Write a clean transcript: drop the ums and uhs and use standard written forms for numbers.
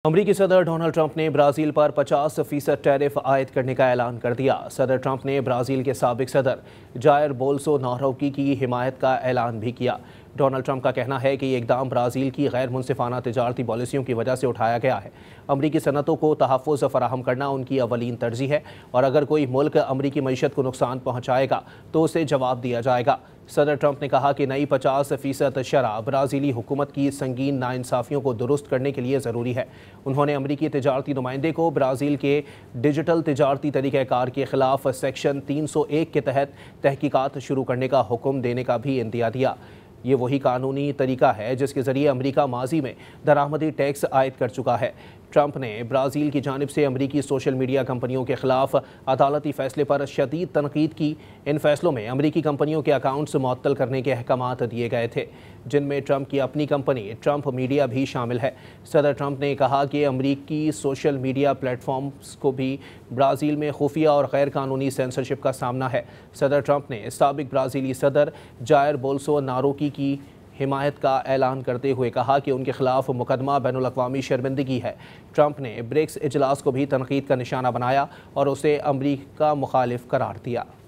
امریکی صدر Donald Trump نے برازیل پر 50% ٹیرف عائد کرنے کا اعلان کر دیا۔ صدر ٹرمپ نے برازیل کے سابق صدر جائر بولسونارو کی حمایت کا اعلان بھی کیا۔ ڈونلڈ ٹرمپ کا کہنا ہے کہ یہ اقدام برازیل کی غیر منصفانہ تجارتی پالیسیوں کی وجہ سے اٹھایا گیا ہے۔ امریکی صنعتوں کو تحفظ فراہم کرنا ان کی اولین ترجیح ہے اور اگر کوئی ملک امریکی معیشت کو نقصان پہنچائے گا تو اسے جواب دیا جائے گا۔ صدر ٹرمپ نے کہا کہ نئی 50% شرح برازیلی حکومت کی سنگین ناانصافیوں کو درست کرنے کے لیے ضروری ہے۔ انہوں نے امریکی تجارتی نمائندے کو برازیل کے ڈیجیٹل تجارتی طریقہ کار کے خلاف سیکشن 301 کے تحت تحقیقات شروع کرنے کا حکم دینے کا بھی عندیہ دیا۔ یہ وہی قانونی طریقہ ہے جس کے ذریعے امریکہ ماضی میں درآمدی ٹیکس عائد کر چکا ہے۔ ٹرمپ نے برازیل کی جانب سے امریکی سوشل میڈیا کمپنیوں کے خلاف عدالتی فیصلے پر شدید تنقید کی۔ ان فیصلوں میں امریکی کمپنیوں کے اکاؤنٹس معطل کرنے کے احکامات دیے گئے تھے، جن میں ٹرمپ کی اپنی کمپنی ٹرمپ میڈیا بھی شامل ہے۔ صدر ٹرمپ نے کہا کہ امریکی سوشل میڈیا پلیٹ فارمز کو بھی برازیل میں خفیہ اور غیر قانونی سینسرشپ کا سامنا ہے۔ صدر ٹرمپ نے سابق برازیلی صدر جائر بولسونارو کی حمایت کا اعلان کرتے ہوئے کہا کہ ان کے خلاف مقدمہ بین الاقوامی شرمندگی ہے۔ ٹرمپ نے برکس اجلاس کو بھی تنقید کا نشانہ بنایا اور اسے امریکہ مخالف قرار دیا۔